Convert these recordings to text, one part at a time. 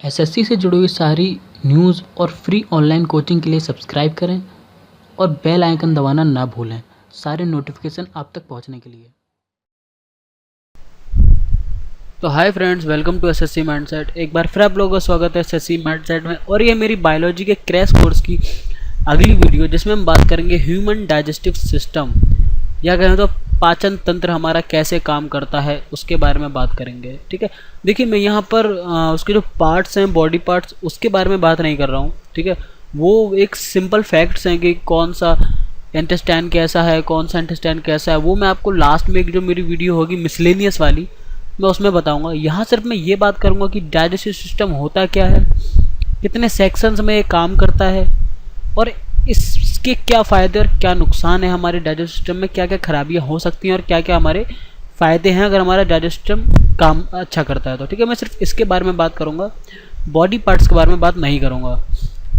SSC से जुड़ी हुई सारी न्यूज़ और फ्री ऑनलाइन कोचिंग के लिए सब्सक्राइब करें और बेल आइकन दबाना ना भूलें सारे नोटिफिकेशन आप तक पहुंचने के लिए। तो hi friends, welcome to SSC mindset. एक बार फिर आप लोगों का स्वागत है एसएससी माइंडसेट में। और ये मेरी बायोलॉजी के क्रैश कोर्स की अगली वीडियो, जिसमें हम बात करेंगे ह्यूमन डाइजेस्टिव सिस्टम, या कहें तो पाचन तंत्र हमारा कैसे काम करता है उसके बारे में बात करेंगे। ठीक है, देखिए मैं यहाँ पर उसके जो पार्ट्स हैं, बॉडी पार्ट्स, उसके बारे में बात नहीं कर रहा हूँ। ठीक है, वो एक सिंपल फैक्ट्स हैं कि कौन सा इंटेस्टाइन कैसा है, कौन सा इंटेस्टाइन कैसा है, वो मैं आपको लास्ट में एक जो मेरी वीडियो होगी मिसलेनियस वाली, मैं उसमें बताऊंगा। यहाँ सिर्फ मैं ये बात करूँगा कि डाइजेस्टिव सिस्टम होता क्या है, कितने सेक्शंस में ये काम करता है, और इसके क्या फ़ायदे और क्या नुकसान है, हमारे डाइजेस्टिव सिस्टम में क्या क्या खराबियाँ हो सकती हैं और क्या क्या हमारे फ़ायदे हैं अगर हमारा डाइजेस्टिव सिस्टम काम अच्छा करता है तो। ठीक है, मैं सिर्फ इसके बारे में बात करूँगा, बॉडी पार्ट्स के बारे में बात नहीं करूँगा।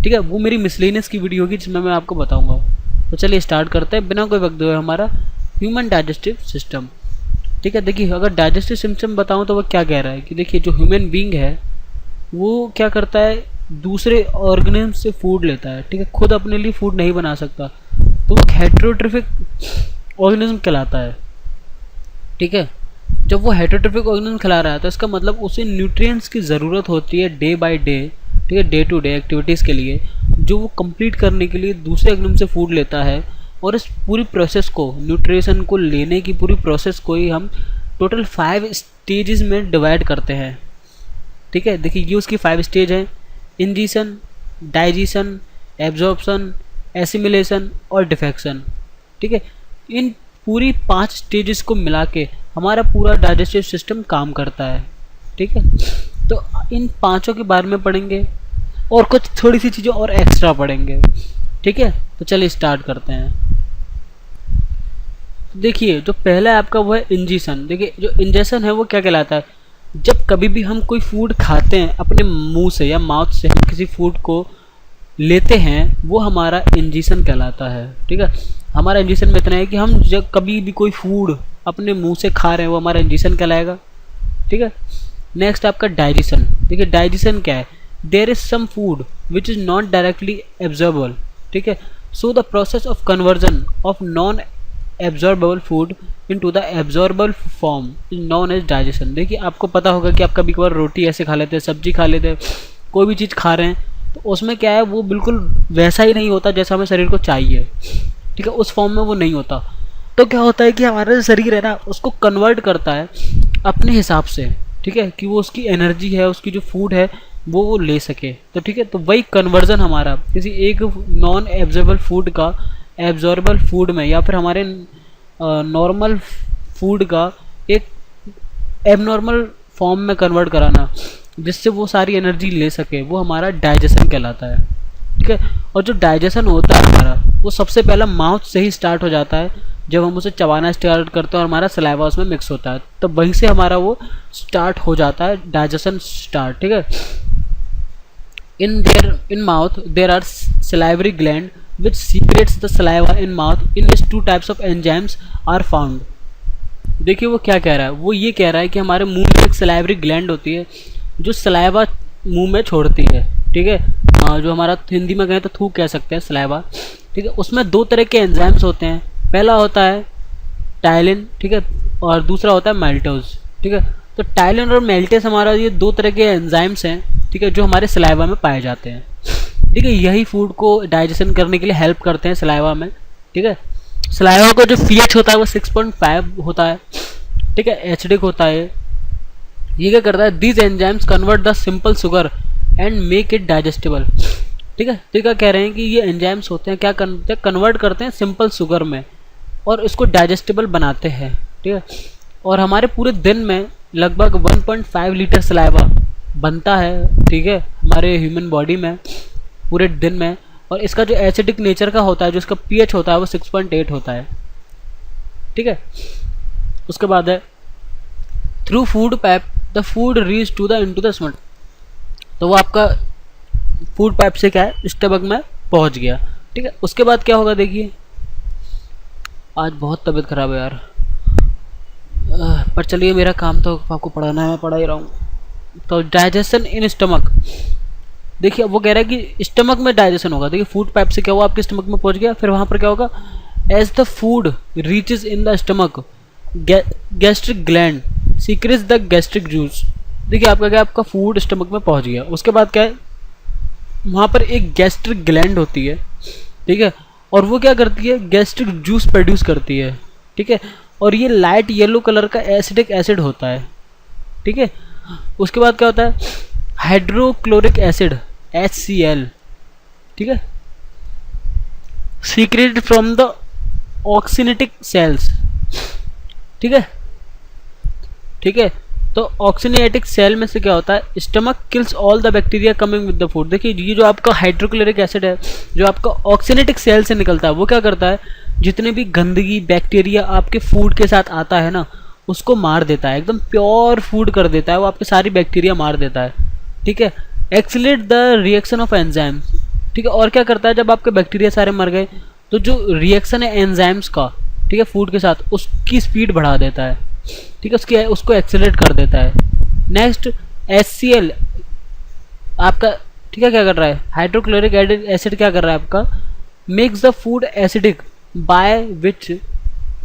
ठीक है, वो मेरी मिसलेनियस की वीडियो होगी जिसमें मैं आपको बताऊँगा। तो चलिए स्टार्ट करते हैं बिना कोई वक्त हुए हमारा ह्यूमन डाइजेस्टिव सिस्टम। ठीक है, देखिए अगर डाइजेस्टिव सिस्टम बताऊँ तो वो क्या कह रहा है कि देखिए जो ह्यूमन बींग है वो क्या करता है, दूसरे ऑर्गेनिज्म से फूड लेता है। ठीक है, खुद अपने लिए फूड नहीं बना सकता तो वो हेटेरोट्रोफिक ऑर्गेनिज्म कहलाता है। ठीक है, जब वो हेटेरोट्रोफिक ऑर्गेनिज्म खिला रहा है तो इसका मतलब उसे न्यूट्रिएंट्स की ज़रूरत होती है डे बाय डे। ठीक है, डे टू डे एक्टिविटीज़ के लिए, जो वो कंप्लीट करने के लिए दूसरे ऑर्गेनिज्म से फूड लेता है। और इस पूरी प्रोसेस को, न्यूट्रिशन को लेने की पूरी प्रोसेस को ही हम टोटल 5 स्टेजेस में डिवाइड करते हैं। ठीक है, देखिए ये उसकी 5 स्टेज हैं: इंजीशन, डाइजेशन, एब्जॉर्प्शन, एसिमिलेशन और डिफेक्शन। ठीक है, इन पूरी 5 स्टेजेस को मिला के हमारा पूरा डाइजेस्टिव सिस्टम काम करता है। ठीक है, तो इन पांचों के बारे में पढ़ेंगे और कुछ थोड़ी सी चीज़ें और एक्स्ट्रा पढ़ेंगे। ठीक है, तो चलिए स्टार्ट करते हैं। देखिए जो पहला है आपका वो है इंजेशन। देखिए जो इंजेशन है वो क्या कहलाता है, जब कभी भी हम कोई फूड खाते हैं अपने मुंह से या माउथ से, हम किसी फूड को लेते हैं, वो हमारा इंजेशन कहलाता है। ठीक है, हमारा इंजेशन में इतना है कि हम जब कभी भी कोई फूड अपने मुंह से खा रहे हैं वो हमारा इंजेशन कहलाएगा। ठीक है, नेक्स्ट आपका डाइजेशन। देखिए डाइजेशन क्या है, there is some food which is not directly absorbable. ठीक है, so the process of conversion of non absorbable food into the absorbable form is known as digestion. देखिए आपको पता होगा कि आप कभी कभार रोटी ऐसे खा लेते हैं, सब्जी खा लेते हैं, कोई भी चीज़ खा रहे हैं तो उसमें क्या है, वो बिल्कुल वैसा ही नहीं होता जैसा हमें शरीर को चाहिए। ठीक है, उस फॉर्म में वो नहीं होता। तो क्या होता है कि हमारा जो शरीर है ना, उसको कन्वर्ट करता है अपने हिसाब से। ठीक है, कि वो उसकी एनर्जी है, उसकी जो फूड है वो ले सके। तो ठीक है, तो वही कन्वर्जन हमारा किसी एक नॉन एब्जॉर्बल फूड का एब्जॉर्बल फूड में, या फिर हमारे नॉर्मल फूड का एक एबनॉर्मल फॉर्म में कन्वर्ट कराना, जिससे वो सारी एनर्जी ले सके, वो हमारा डाइजेशन कहलाता है। ठीक है, और जो डाइजेशन होता है हमारा, वो सबसे पहला माउथ से ही स्टार्ट हो जाता है। जब हम उसे चबाना स्टार्ट करते हैं और हमारा सलाइवा उसमें मिक्स होता है, तो वहीं से हमारा वो स्टार्ट हो जाता है, डाइजेशन स्टार्ट। ठीक है, in mouth there are salivary gland which secretes the saliva in mouth, in which 2 types of enzymes are found। देखिए वो क्या कह रहा है, वो ये कह रहा है कि हमारे मुंह में एक सलाइवरी ग्लैंड होती है जो सलाइवा मुंह में छोड़ती है। ठीक है, जो हमारा हिंदी में कहें तो थूक कह सकते हैं, सलाइवा। ठीक है, उसमें 2 तरह के एंजाइम्स होते हैं, पहला होता है टाइलिन, ठीक है, और दूसरा होता है माल्टोज। ठीक है, तो टाइलिन और माल्टेज हमारा ये 2 तरह के एंजाइम्स हैं। ठीक है, जो हमारे सलाइवा में पाए जाते हैं। ठीक है, यही फूड को डाइजेशन करने के लिए हेल्प करते हैं सलाइवा में। ठीक है, सलाइवा का जो pH होता है वो 6.5 होता है। ठीक है, एसिडिक होता है। ये क्या करता है, these enzymes convert the simple sugar and make it digestible. ठीक है, तो क्या कह रहे हैं कि ये एंजाइम्स होते हैं, क्या कन्वर्ट करते हैं सिंपल शुगर में और इसको डाइजेस्टेबल बनाते हैं। ठीक है, और हमारे पूरे दिन में लगभग 1.5 लीटर सलाइवा बनता है। ठीक है, हमारे ह्यूमन बॉडी में पूरे दिन में, और इसका जो एसिडिक नेचर का होता है, जो इसका pH होता है वो 6.8 होता है। ठीक है, उसके बाद है through food pipe the food reach to the into the stomach. तो वो आपका फूड पाइप से क्या है, स्टमक में पहुंच गया। ठीक है, उसके बाद क्या होगा, देखिए आज बहुत तबीयत खराब है यार, पर चलिए मेरा काम तो आपको पढ़ाना है, मैं पढ़ा ही रहा हूँ। तो डाइजेशन इन स्टमक, देखिए वो कह रहा है कि स्टमक में डाइजेशन होगा। देखिए फूड पाइप से क्या हुआ, आपके स्टमक में पहुंच गया, फिर वहां पर क्या होगा, as the food reaches in the stomach gastric gland secretes the gastric juice. देखिए आपका क्या, आपका फूड स्टमक में पहुंच गया, उसके बाद क्या है, वहां पर एक गैस्ट्रिक ग्लैंड होती है, ठीक है, और वो क्या करती है, गैस्ट्रिक जूस प्रोड्यूस करती है, ठीक है, और ये लाइट येलो कलर का एसिडिक एसिड होता है, ठीक है। उसके बाद क्या होता है, हाइड्रोक्लोरिक एसिड HCl, ठीक है, सीक्रेटेड फ्रॉम द ऑक्सीनेटिक सेल्स, ठीक है, ठीक है। तो ऑक्सीनेटिक सेल में से क्या होता है, stomach kills all the bacteria coming with the food. देखिए ये जो आपका हाइड्रोक्लोरिक एसिड है, जो आपका ऑक्सीनेटिक सेल से निकलता है, वो क्या करता है, जितने भी गंदगी बैक्टीरिया आपके फूड के साथ आता है ना, उसको मार देता है, एकदम प्योर फूड कर देता है, वो आपके सारी बैक्टीरिया मार देता है, ठीक है। Accelerate the reaction of enzyme, ठीक है, और क्या करता है, जब आपके बैक्टीरिया सारे मर गए तो जो रिएक्शन है एंजाइम्स का, ठीक है, फूड के साथ, उसकी स्पीड बढ़ा देता है, ठीक है, उसको एक्सेलरेट कर देता है। नेक्स्ट HCl आपका, ठीक है, क्या कर रहा है, हाइड्रोक्लोरिक एसिड क्या कर रहा है आपका, makes the food acidic by which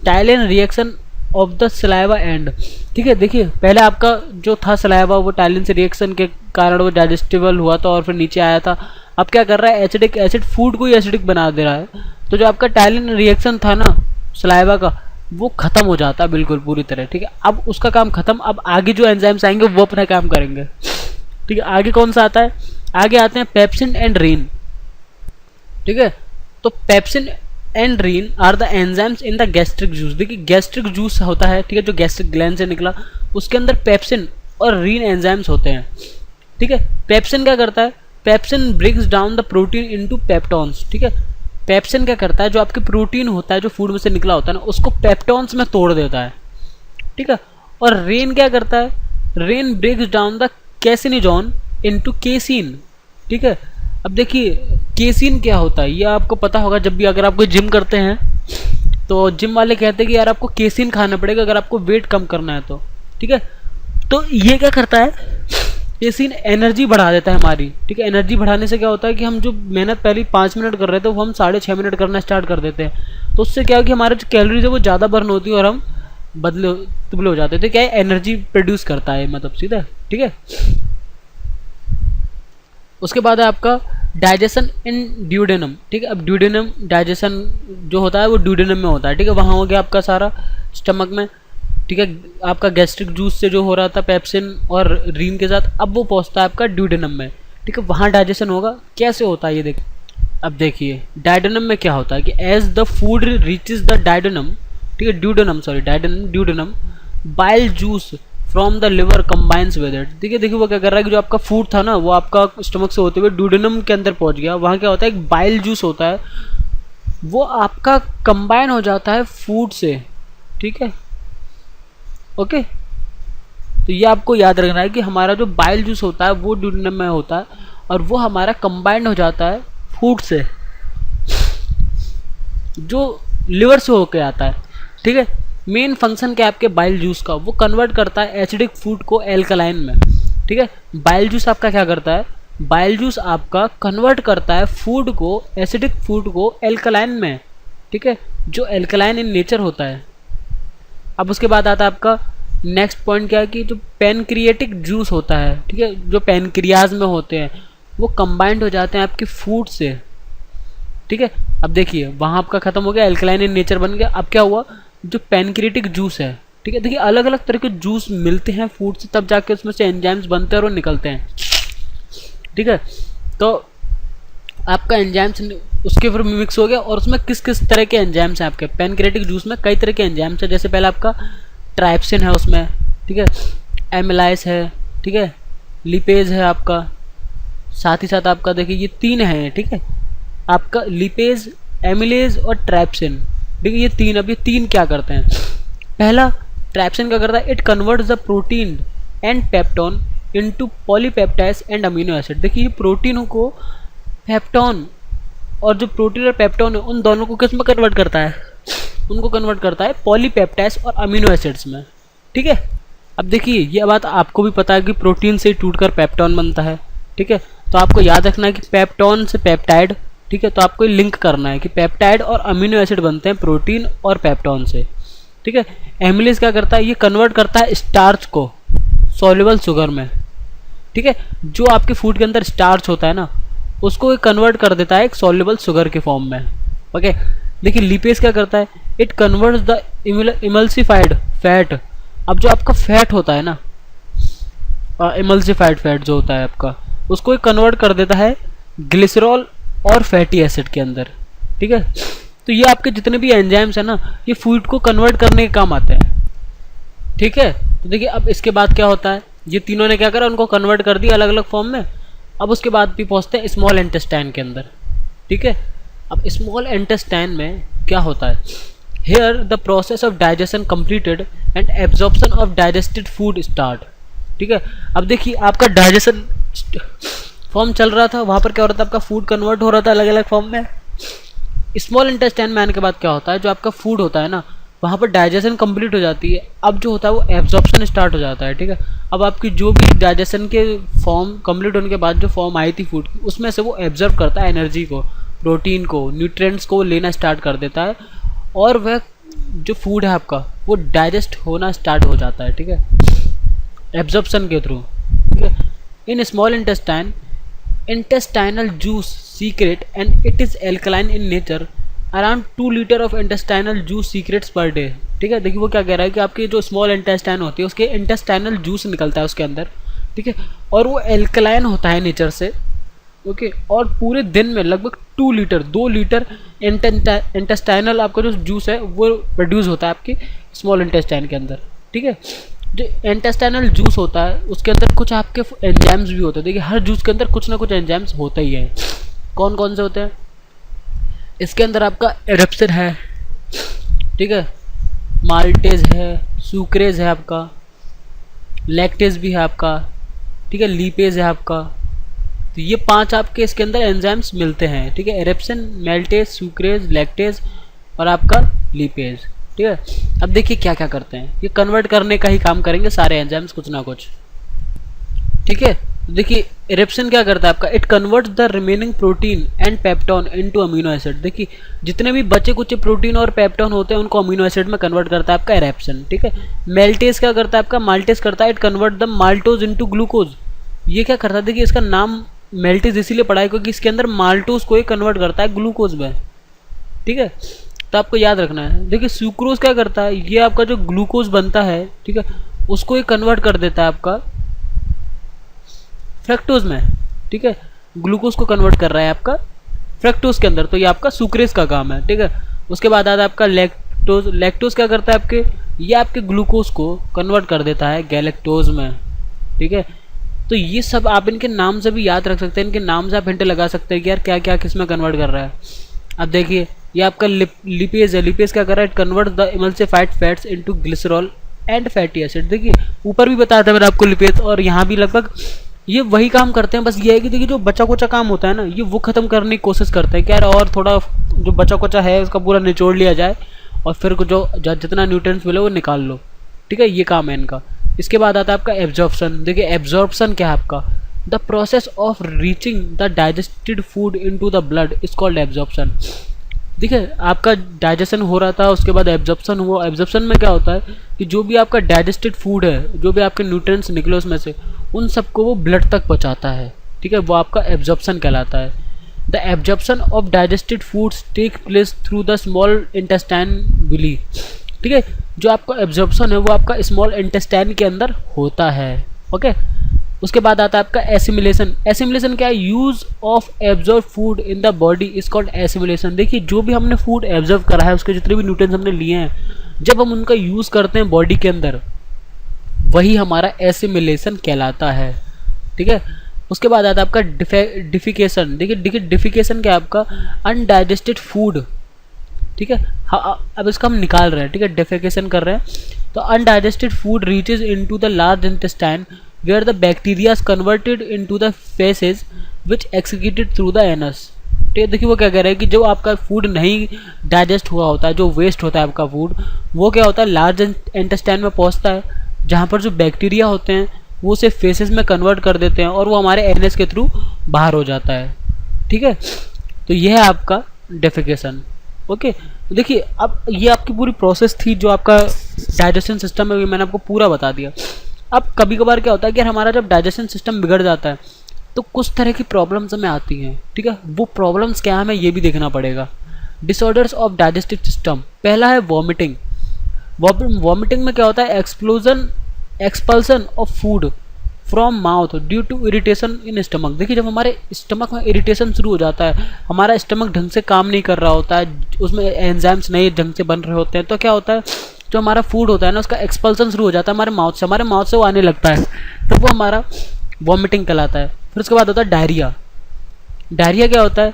ptyalin reaction of the saliva and, ठीक है। देखिए पहले आपका जो था सलाइवा, वो टाइलिन से रिएक्शन के कारण वो डाइजेस्टिबल हुआ था और फिर नीचे आया था। अब क्या कर रहा है, एसिडिक एसिड फूड को ही एसिडिक बना दे रहा है, तो जो आपका टाइलिन रिएक्शन था ना सलाइवा का, वो खत्म हो जाता है बिल्कुल पूरी तरह, ठीक है। अब उसका काम खत्म, अब आगे जो एंजाइम्स आएंगे वो अपना काम करेंगे, ठीक है। आगे कौन सा आता है, आगे आते हैं पेप्सिन एंड रीन, ठीक है। तो pepsin and rennin are the enzymes in the gastric juice. देखिए गैस्ट्रिक जूस होता है, ठीक है, जो गैस्ट्रिक ग्लैंड से निकला, उसके अंदर पेप्सिन और रीन एंजाइम्स होते हैं, ठीक है। पेप्सिन क्या करता है, pepsin breaks down the protein into peptones, ठीक है। पेप्सिन क्या करता है, जो आपके प्रोटीन होता है जो फूड में से निकला होता है ना, उसको पेप्टॉन्स में तोड़ देता है, ठीक है। और रेन क्या करता है, rennin breaks down the caseinogen into casein, ठीक है। अब देखिए केसिन क्या होता है, ये आपको पता होगा, जब भी अगर आप कोई जिम करते हैं तो जिम वाले कहते हैं कि यार आपको केसिन खाना पड़ेगा अगर आपको वेट कम करना है तो, ठीक है। तो ये क्या करता है, केसिन एनर्जी बढ़ा देता है हमारी, ठीक है। एनर्जी बढ़ाने से क्या होता है कि हम जो मेहनत पहले 5 मिनट कर रहे थे वो हम 6.5 मिनट करना स्टार्ट कर देते हैं, तो उससे क्या है कि हमारे जो कैलोरीज है वो ज़्यादा बर्न होती है और हम दुबले हो जाते हैं। तो क्या है, एनर्जी प्रोड्यूस करता है, मतलब सीधा, ठीक है। उसके बाद है आपका डाइजेशन इन ड्यूडेनम, ठीक है। अब ड्यूडेनम डाइजेशन जो होता है वो ड्यूडेनम में होता है, ठीक है। वहाँ हो गया आपका सारा स्टमक में, ठीक है, आपका गैस्ट्रिक जूस से जो हो रहा था पेप्सिन और रीन के साथ, अब वो पहुँचता है आपका ड्यूडेनम में, ठीक है। वहाँ डाइजेशन होगा, कैसे होता है ये देख। अब देखिए डाइडेनम में क्या होता है कि as the food reaches the duodenum, ठीक है, duodenum, sorry duodenum, bile juice from the liver combines with it. देखिए वो क्या कर रहा है कि जो आपका फूड था ना वो आपका स्टमक से होते हुए ड्यूडेनम के अंदर पहुंच गया, वहाँ क्या होता है, एक बाइल जूस होता है, वो आपका कंबाइन हो जाता है फूड से, ठीक है, ओके। तो ये आपको याद रखना है कि हमारा जो बाइल जूस होता है वो ड्यूडेनम में होता है और वो हमारा कंबाइंड हो जाता है फूड से, जो लिवर से होके आता है, ठीक है। मेन फंक्शन क्या है आपके बाइल जूस का, वो कन्वर्ट करता है एसिडिक फूड को एल्कलाइन में, ठीक है। बाइल जूस आपका क्या करता है, बाइल जूस आपका कन्वर्ट करता है फूड को, एसिडिक फूड को एल्कलाइन में, ठीक है, जो एल्कलाइन इन नेचर होता है। अब उसके बाद आता है आपका नेक्स्ट पॉइंट क्या है कि जो पैनक्रिएटिक जूस होता है, ठीक है, जो पैनक्रियाज में होते हैं वो कंबाइंड हो जाते हैं आपके फूड से, ठीक है। अब देखिए वहाँ आपका खत्म हो गया, एल्कलाइन इन नेचर बन गया। अब क्या हुआ, जो पैनक्रिएटिक जूस है, ठीक है, देखिए अलग अलग तरह के जूस मिलते हैं फूड से, तब जाके उसमें से एंजाइम्स बनते हैं और वो निकलते हैं, ठीक है। तो आपका एंजाइम्स उसके ऊपर मिक्स हो गया और उसमें किस किस तरह के एंजाइम्स हैं आपके पैनक्रिएटिक जूस में, कई तरह के एंजाइम्स हैं। जैसे पहले आपका ट्राइप्सिन है उसमें, ठीक है, एमिलाइस है, ठीक है, लिपेज है आपका, साथ ही साथ आपका देखिए ये 3 हैं, ठीक है, आपका लिपेज, एमिलेज और ट्राइप्सिन, ठीक है, ये 3। अब ये 3 क्या करते हैं, पहला ट्राइप्सिन क्या करता है, it converts the protein and peptone into polypeptides and amino acid. देखिए ये प्रोटीनों को पेप्टोन, और जो प्रोटीन और पेप्टोन है उन दोनों को किस में कन्वर्ट करता है, उनको कन्वर्ट करता है पॉलीपेप्टाइड्स और अमीनो एसिड्स में, ठीक है। अब देखिए ये बात आपको भी पता है कि प्रोटीन से ही टूटकर पेप्टोन बनता है, ठीक है। तो आपको याद रखना है कि पेप्टोन से पेप्टाइड, ठीक है। तो आपको लिंक करना है कि पेप्टाइड और अमीनो एसिड बनते हैं प्रोटीन और पेप्टोन से, ठीक है। एमिलेज क्या करता है, ये कन्वर्ट करता है स्टार्च को सॉल्युबल शुगर में, ठीक है। जो आपके फूड के अंदर स्टार्च होता है ना, उसको कन्वर्ट कर देता है एक सॉल्युबल शुगर के फॉर्म में, ओके। देखिए लिपेज क्या करता है, it converts the emulsified fat. अब जो आपका फैट होता है ना, इमल्सिफाइड फैट जो होता है आपका, उसको कन्वर्ट कर देता है ग्लिसरॉल और फैटी एसिड के अंदर, ठीक है। तो ये आपके जितने भी एंजाइम्स है ना, ये फूड को कन्वर्ट करने के काम आते हैं, ठीक है। तो देखिए अब इसके बाद क्या होता है, ये तीनों ने क्या करा, उनको कन्वर्ट कर दिया अलग अलग फॉर्म में। अब उसके बाद भी पहुंचते हैं स्मॉल इंटेस्टाइन के अंदर, ठीक है। अब स्मॉल इंटेस्टाइन में क्या होता है, here the process of digestion completed and absorption of digested food start, ठीक है। अब देखिए आपका डाइजेशन फॉर्म चल रहा था, वहाँ पर क्या हो रहा था, आपका फूड कन्वर्ट हो रहा था अलग अलग फॉर्म में। स्मॉल इंटेस्टाइन में आने के बाद क्या होता है, जो आपका फूड होता है ना, वहाँ पर डाइजेशन कंप्लीट हो जाती है। अब जो होता है वो एब्जॉर्प्शन स्टार्ट हो जाता है, ठीक है। अब आपकी जो भी डाइजेशन के फॉर्म कंप्लीट होने के बाद जो फॉर्म आई थी फूड की, उसमें से वो एब्जॉर्ब करता है एनर्जी को, प्रोटीन को, न्यूट्रिएंट्स को लेना स्टार्ट कर देता है, और वह जो फूड है आपका वो डाइजेस्ट होना स्टार्ट हो जाता है, ठीक है, एब्जॉर्प्शन के थ्रू, ठीक है। In small intestine intestinal juice secret and it is alkaline in nature, around 2 litre of intestinal juice secrets per day, ठीक है। देखिए वो क्या कह रहा है कि आपकी जो स्मॉल इंटेस्टाइन होती है उसके इंटेस्टाइनल जूस निकलता है उसके अंदर, ठीक है, और वो एल्कलाइन होता है नेचर से, ओके। और पूरे दिन में लगभग 2 लीटर इंटेस्टाइनल आपका जो जूस है वो प्रोड्यूस होता है आपकी स्मॉल इंटेस्टाइन के अंदर, ठीक है। जो इंटेस्टाइनल जूस होता है उसके अंदर कुछ आपके एंजाइम्स भी होते हैं। देखिए हर जूस के अंदर कुछ ना कुछ एंजाइम्स होते ही हैं। कौन कौन से होते हैं, इसके अंदर आपका एरेप्सिन है, ठीक है, माल्टेज है, सुक्रेज है आपका, लैक्टेज भी है आपका, ठीक है, लीपेज है आपका। तो ये 5 आपके इसके अंदर एंजाइम्स मिलते हैं, ठीक है, एरेप्सिन, माल्टेज, सुक्रेज, लैक्टेज और आपका लीपेज, ठीक है। अब देखिए क्या क्या करते हैं, ये कन्वर्ट करने का ही काम करेंगे सारे एंजाइम्स कुछ ना कुछ, ठीक है। देखिए एरेप्सिन क्या करता है आपका, it converts the remaining protein and peptone into amino acid. देखिए जितने भी बचे कुछ प्रोटीन और पेप्टोन होते हैं उनको अमीनो एसिड में कन्वर्ट करता है आपका एरेप्सिन, ठीक है। माल्टेज क्या करता है आपका, माल्टेज करता है it convert the maltose into glucose. ये क्या करता है, देखिए इसका नाम माल्टेज इसीलिए पड़ा है क्योंकि इसके अंदर माल्टोज को ही कन्वर्ट करता है ग्लूकोज में, ठीक है। तो आपको याद रखना है। देखिए सुक्रोज क्या करता है, ये आपका जो ग्लूकोज बनता है, ठीक है, उसको ही कन्वर्ट कर देता है आपका फ्रक्टोज में, ठीक है। ग्लूकोज को कन्वर्ट कर रहा है आपका फ्रक्टोज के अंदर, तो ये आपका सुक्रेज का काम है, ठीक है। उसके बाद आता है आपका लैक्टोज। लैक्टोज क्या करता है आपके, ये आपके ग्लूकोज को कन्वर्ट कर देता है गैलेक्टोज में, ठीक है। तो ये सब आप इनके नाम से भी याद रख सकते हैं, इनके नाम से आप हिंट लगा सकते हैं कि यार क्या क्या किस में कन्वर्ट कर रहा है। अब देखिए ये आपका लिपेज है, लिपेज क्या कर रहा है, it convert the emulsified fats into glycerol and fatty acid. देखिए ऊपर भी बताया था मैंने आपको लिपेज, और यहाँ भी लगभग ये वही काम करते हैं। बस ये है कि देखिए जो बचा कुचा काम होता है ना, ये वो ख़त्म करने की कोशिश करते हैं कि यार और थोड़ा जो बचा कुचा है उसका पूरा निचोड़ लिया जाए और फिर जो जितना न्यूट्रिएंट्स मिले वो निकाल लो, ठीक है, ये काम है इनका। इसके बाद आता है आपका एब्जॉर्प्शन। देखिए एब्जॉर्प्शन क्या है आपका, the process of reaching the digested food into the blood is called absorption. देखिए आपका डाइजेशन हो रहा था, उसके बाद एब्जॉर्प्शन हुआ। एब्जॉर्प्शन में क्या होता है कि जो भी आपका डाइजेस्टेड फूड है, जो भी आपके न्यूट्रिएंट्स निकले उसमें से, उन सबको वो ब्लड तक पहुंचाता है, ठीक है, वो आपका एब्जॉर्प्शन कहलाता है। The absorption of digested foods take place through the small intestine villi, ठीक है। जो आपका एब्जॉर्प्शन है वो आपका स्मॉल इंटेस्टाइन के अंदर होता है, ओके। उसके बाद आता है आपका एसिमिलेशन। एसिमिलेशन क्या है, use of absorb food in the body is called assimilation. देखिए जो भी हमने फूड एब्जॉर्ब करा है, उसके जितने भी न्यूट्रिएंट्स हमने लिए हैं, जब हम उनका यूज करते हैं बॉडी के अंदर, वही हमारा एसिमिलेशन कहलाता है, ठीक है। उसके बाद आता है आपका डिफिकेशन। देखिए डिफिकेशन क्या है आपका, अनडाइजेस्टेड फूड, ठीक है। हाँ अब इसका हम निकाल रहे हैं, ठीक है, डेफिकेशन कर रहे हैं। तो undigested food reaches into the large intestine where the bacteria is converted into the feces which excreted through the anus। देखिए वो क्या कह रहा है कि जो आपका फूड नहीं डाइजेस्ट हुआ होता है, जो वेस्ट होता है आपका फूड, वो क्या होता है लार्ज इंटेस्टाइन में पहुंचता है, जहाँ पर जो बैक्टीरिया होते हैं वो उसे फेसेस में कन्वर्ट कर देते हैं और वो हमारे एनएस के थ्रू बाहर हो जाता है। ठीक है, तो यह है आपका डेफिकेशन। ओके, देखिए अब ये आपकी पूरी प्रोसेस थी जो आपका डाइजेशन सिस्टम है, मैंने आपको पूरा बता दिया। अब कभी कभार क्या होता है कि हमारा जब डाइजेशन सिस्टम बिगड़ जाता है तो कुछ तरह की प्रॉब्लम्स हमें आती हैं। ठीक है, वो प्रॉब्लम्स क्या है हमें ये भी देखना पड़ेगा। डिसऑर्डर्स ऑफ डाइजेस्टिव सिस्टम, पहला है वॉमिटिंग। वॉमिटिंग में क्या होता है, expulsion of food from mouth due to irritation in stomach. देखिए जब हमारे स्टमक में इरिटेशन शुरू हो जाता है, हमारा स्टमक ढंग से काम नहीं कर रहा होता है, उसमें एंजाइम्स नहीं ढंग से बन रहे होते हैं, तो क्या होता है जो हमारा फूड होता है ना उसका एक्सपल्सन शुरू हो जाता है हमारे माउथ से वो आने लगता है, तो वो हमारा वॉमिटिंग कहलाता है। फिर उसके बाद होता है डायरिया। डायरिया क्या होता है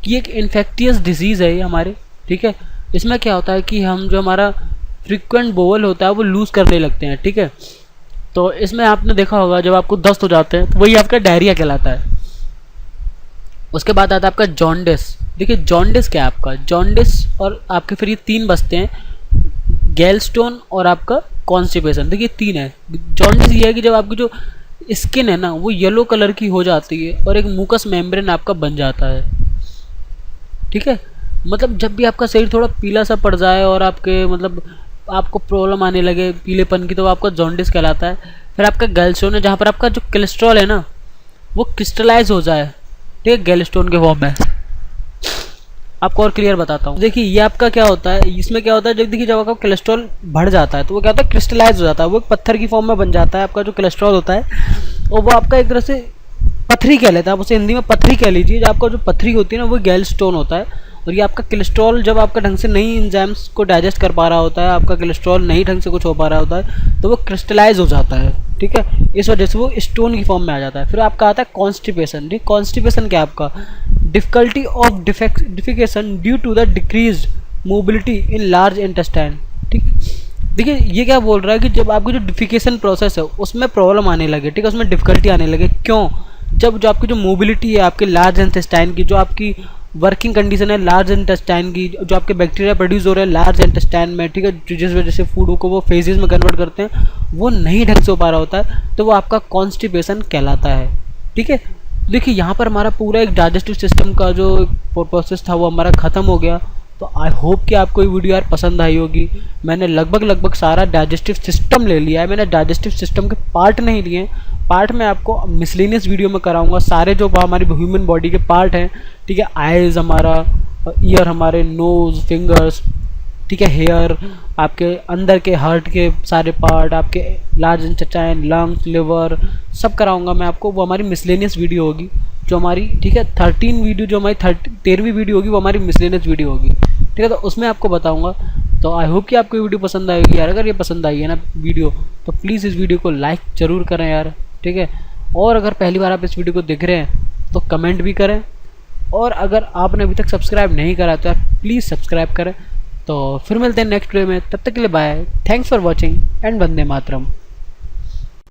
कि एक इन्फेक्टियस डिजीज़ है ये हमारे। ठीक है, इसमें क्या होता है कि हम जो हमारा फ्रीक्वेंट बोवल होता है वो लूज़ करने लगते हैं। ठीक है, तो इसमें आपने देखा होगा जब आपको दस्त हो जाते हैं तो वही आपका डायरिया कहलाता है। उसके बाद आता है आपका जॉन्डिस। देखिए जॉन्डिस क्या है आपका, जॉन्डिस और आपके फिर ये तीन बसते हैं, गैलस्टोन और आपका कॉन्स्टिपेशन। देखिए तीन है। जॉन्डिस ये है कि जब आपकी जो स्किन है ना वो येलो कलर की हो जाती है और एक मुकस मेम्ब्रेन आपका बन जाता है। ठीक है, मतलब जब भी आपका शरीर थोड़ा पीला सा पड़ जाए और आपके मतलब आपको प्रॉब्लम आने लगे पीलेपन की, तो वो आपका जॉन्डिस कहलाता है। फिर आपका गैलस्टोन है जहाँ पर आपका जो कोलेस्ट्रॉल है ना वो क्रिस्टलाइज हो जाए। ठीक है, गैलस्टोन के फॉर्म में। आपको और क्लियर बताता हूँ। देखिए ये आपका क्या होता है, इसमें क्या होता है, जब आपका कोलेस्ट्रॉल बढ़ जाता है तो वो क्या होता है, क्रिस्टलाइज हो जाता है, वो एक पत्थर की फॉर्म में बन जाता है आपका जो कोलेस्ट्रॉल होता है, और वो आपका एक तरह से पथरी कह लेता है, आप उसे हिंदी में पथरी कह लीजिए। जो आपका जो पथरी होती है ना वो गैलस्टोन होता है। और ये आपका कोलेस्ट्रॉल जब आपका ढंग से नहीं एंजाइम्स को डाइजेस्ट कर पा रहा होता है, आपका कोलेस्ट्रॉल नहीं ढंग से कुछ हो पा रहा होता है, तो वो क्रिस्टलाइज हो जाता है। ठीक है, इस वजह से वो स्टोन की फॉर्म में आ जाता है। फिर आपका आता है कॉन्स्टिपेशन। ठीक, कॉन्स्टिपेशन क्या है आपका, difficulty of defecation due to the decrease mobility in large intestine. ठीक, देखिए ये क्या बोल रहा है कि जब आपकी जो डिफिकेशन प्रोसेस है उसमें प्रॉब्लम आने लगे, ठीक है, उसमें डिफिकल्टी आने लगे। क्यों, जब जो आपकी जो मोबिलिटी है आपके लार्ज इंटेस्टाइन की, जो आपकी वर्किंग कंडीशन है लार्ज इंटेस्टाइन की, जो आपके बैक्टीरिया प्रोड्यूस हो रहे हैं लार्ज इंटेस्टाइन में, ठीक है, जिस वजह से फूड को वो फेजेस में कन्वर्ट करते हैं, वो नहीं ढंग से हो पा रहा होता है, तो वो आपका कॉन्स्टिपेशन कहलाता है। ठीक है, देखिए यहाँ पर हमारा पूरा एक डाइजेस्टिव सिस्टम का जो प्रोसेस था वो हमारा ख़त्म हो गया। तो आई होप कि आपको ये वीडियो यार पसंद आई होगी। मैंने लगभग सारा डाइजेस्टिव सिस्टम ले लिया है, मैंने डाइजेस्टिव सिस्टम के पार्ट नहीं लिए। पार्ट मैं आपको मिसलेनियस वीडियो में कराऊंगा, सारे जो हमारी ह्यूमन बॉडी के पार्ट हैं। ठीक है, आइज़ हमारा, ईयर हमारे, नोज़, फिंगर्स, ठीक है, हेयर, आपके अंदर के हार्ट के सारे पार्ट, आपके लार्ज इंटेस्टाइन, लंग्स, लिवर, सब कराऊंगा मैं आपको। वो हमारी मिसलेनियस वीडियो होगी जो हमारी, ठीक है, 13 वीडियो जो हमारी 13वीं वीडियो होगी वो हमारी मिसलेनियस वीडियो होगी। ठीक है, तो उसमें आपको बताऊंगा। तो आई होप कि आपको ये वीडियो पसंद आएगी यार। अगर ये पसंद आई है ना वीडियो तो प्लीज़ इस वीडियो को लाइक ज़रूर करें यार। ठीक है, और अगर पहली बार आप इस वीडियो को देख रहे हैं तो कमेंट भी करें, और अगर आपने अभी तक सब्सक्राइब नहीं करा तो यार प्लीज़ सब्सक्राइब करें। तो फिर मिलते हैं नेक्स्ट वीडियो में, तब तक के लिए bye, thanks for watching and वंदे मातरम।